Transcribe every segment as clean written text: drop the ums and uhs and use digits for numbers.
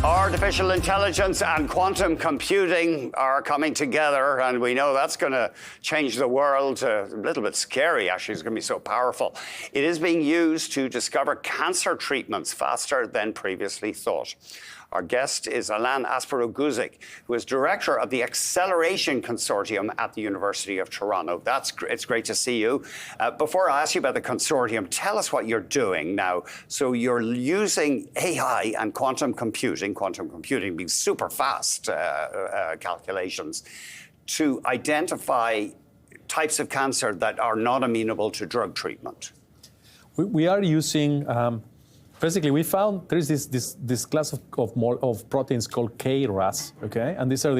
Artificial intelligence and quantum computing are coming together, and we know that's going to change the world. A little bit scary, actually. It's going to be so powerful. It is being used to discover cancer treatments faster than previously thought. Our guest is Aspuru-Guzik, who is director of the Acceleration Consortium at the University of Toronto. It's great to see you. Before I ask you about the consortium, tell us what you're doing now. So you're using AI and quantum computing being super fast calculations, to identify types of cancer that are not amenable to drug treatment. We are using. Basically, we found there is this class of proteins called KRAS, okay? And these are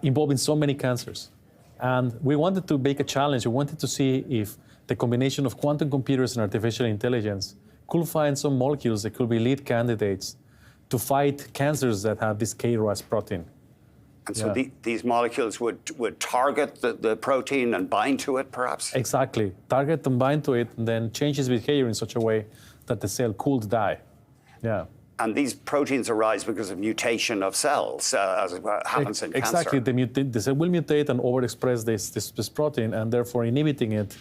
involved in so many cancers. And we wanted to make a challenge. We wanted to see if the combination of quantum computers and artificial intelligence could find some molecules that could be lead candidates to fight cancers that have this KRAS protein. And so these molecules would target the protein and bind to it, perhaps? Exactly. Target and bind to it, and then change its behavior in such a way that the cell could die. Yeah. And these proteins arise because of mutation of cells, as happens in cancer. Exactly. The cell will mutate and overexpress this protein, and therefore inhibiting it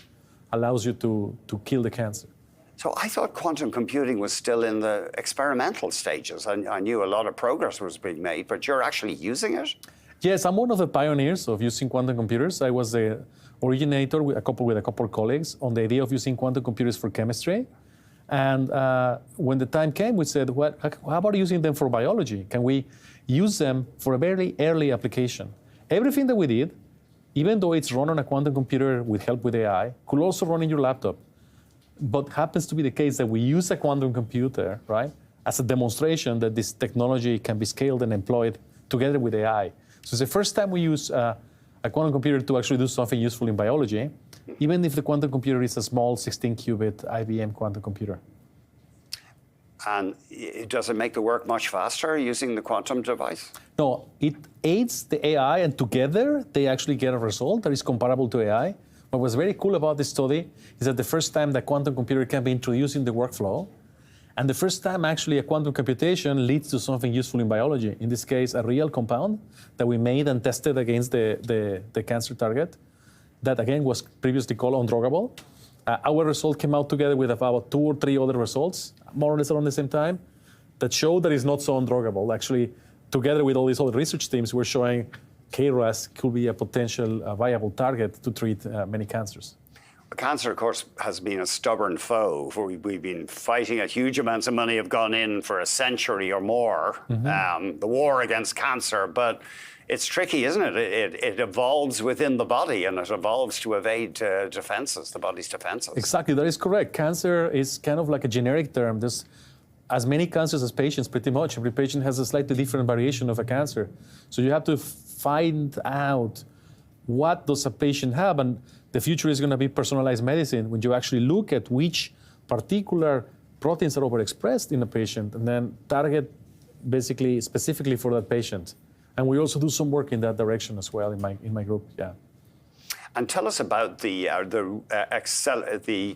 allows you to kill the cancer. So I thought quantum computing was still in the experimental stages. I knew a lot of progress was being made, but you're actually using it? Yes, I'm one of the pioneers of using quantum computers. I was the originator with a couple of colleagues on the idea of using quantum computers for chemistry. And when the time came, we said, how about using them for biology? Can we use them for a very early application? Everything that we did, even though it's run on a quantum computer with help with AI, could also run in your laptop. But happens to be the case that we use a quantum computer, right, as a demonstration that this technology can be scaled and employed together with AI. So it's the first time we use a quantum computer to actually do something useful in biology, even if the quantum computer is a small 16-qubit IBM quantum computer. And does it make the work much faster using the quantum device? No, it aids the AI, and together they actually get a result that is comparable to AI. What was very cool about this study is that the first time that quantum computer can be introduced in the workflow, and the first time actually a quantum computation leads to something useful in biology. In this case, a real compound that we made and tested against the cancer target, that again was previously called undruggable. Our result came out together with about 2 or 3 other results, more or less around the same time, that showed that it's not so undruggable. Actually, together with all these other research teams, we're showing KRAS could be a potential viable target to treat many cancers. Cancer, of course, has been a stubborn foe. We've been fighting it. Huge amounts of money have gone in for a century or more, the war against cancer. But it's tricky, isn't it? It evolves within the body, and it evolves to evade defenses, the body's defenses. Exactly, that is correct. Cancer is kind of like a generic term. There's as many cancers as patients, pretty much. Every patient has a slightly different variation of a cancer. So you have to find out what does a patient have, and the future is going to be personalized medicine when you actually look at which particular proteins are overexpressed in a patient and then target basically specifically for that patient. And we also do some work in that direction as well in my group, yeah. And tell us about the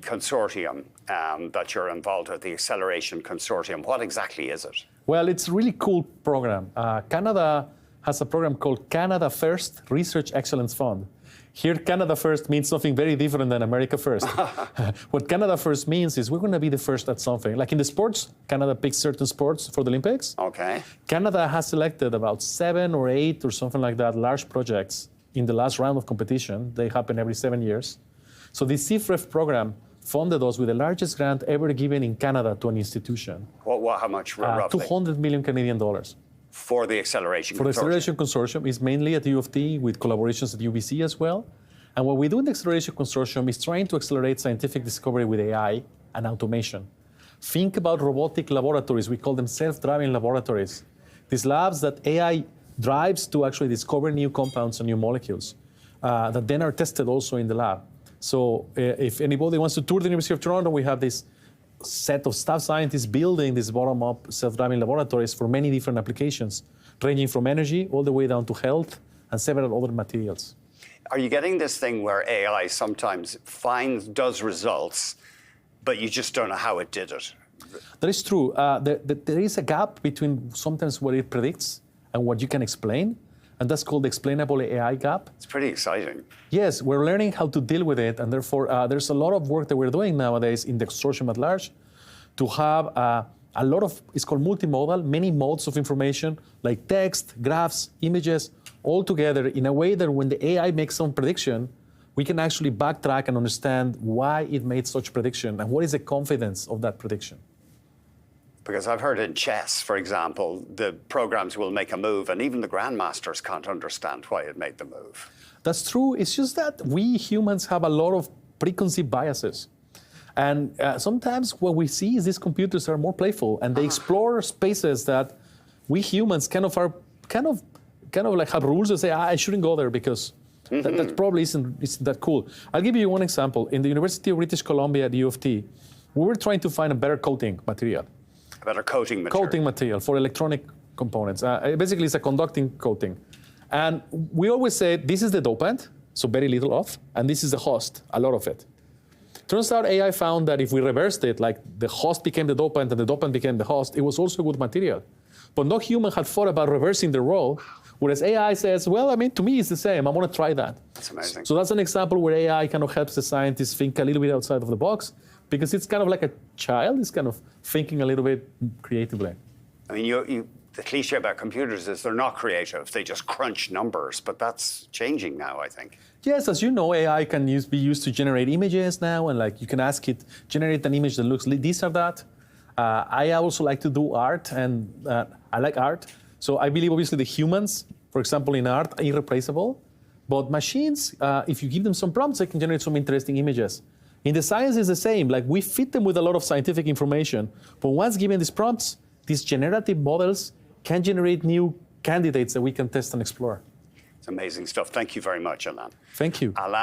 consortium that you're involved with, the Acceleration Consortium. What exactly is it? Well, it's a really cool program. Canada has a program called Canada First Research Excellence Fund. Here, Canada First means something very different than America First. What Canada First means is we're going to be the first at something. Like in the sports, Canada picks certain sports for the Olympics. Okay. Canada has selected about 7 or 8 or something like that large projects in the last round of competition. They happen every 7 years. So the CFREF program funded us with the largest grant ever given in Canada to an institution. How much, roughly? 200 million Canadian dollars. For the Acceleration Consortium? For the Acceleration Consortium. It's mainly at the U of T with collaborations at UBC as well. And what we do in the Acceleration Consortium is trying to accelerate scientific discovery with AI and automation. Think about robotic laboratories. We call them self-driving laboratories. These labs that AI drives to actually discover new compounds and new molecules that then are tested also in the lab. So if anybody wants to tour the University of Toronto, we have this set of staff scientists building these bottom-up self-driving laboratories for many different applications, ranging from energy all the way down to health and several other materials. Are you getting this thing where AI sometimes does results, but you just don't know how it did it? That is true. There is a gap between sometimes what it predicts and what you can explain, and that's called the explainable AI gap. It's pretty exciting. Yes, we're learning how to deal with it, and therefore there's a lot of work that we're doing nowadays in the consortium at large to have a lot of, it's called multimodal, many modes of information, like text, graphs, images, all together in a way that when the AI makes some prediction, we can actually backtrack and understand why it made such prediction and what is the confidence of that prediction. Because I've heard in chess, for example, the programs will make a move and even the grandmasters can't understand why it made the move. That's true. It's just that we humans have a lot of preconceived biases. And sometimes what we see is these computers are more playful and they explore spaces that we humans kind of like have rules that say, I shouldn't go there because that probably isn't that cool. I'll give you one example. In the University of British Columbia at U of T, we were trying to find a better coating material. A better coating material. Coating material for electronic components. Basically, it's a conducting coating. And we always say, this is the dopant, so very little of, and this is the host, a lot of it. Turns out AI found that if we reversed it, like the host became the dopant and the dopant became the host, it was also good material. But no human had thought about reversing the role, whereas AI says, well, I mean, to me, it's the same. I want to try that. That's amazing. So that's an example where AI kind of helps the scientists think a little bit outside of the box, because it's kind of like a child. It's kind of thinking a little bit creatively. I mean, the cliche about computers is they're not creative. They just crunch numbers, but that's changing now, I think. Yes, as you know, AI can be used to generate images now, and like you can ask it, generate an image that looks like this or that. I also like to do art, and I like art. So I believe, obviously, the humans, for example, in art, are irreplaceable. But machines, if you give them some prompts, they can generate some interesting images. In the science, it's the same. Like we feed them with a lot of scientific information, but once given these prompts, these generative models can generate new candidates that we can test and explore. It's amazing stuff. Thank you very much, Alain. Thank you. Alain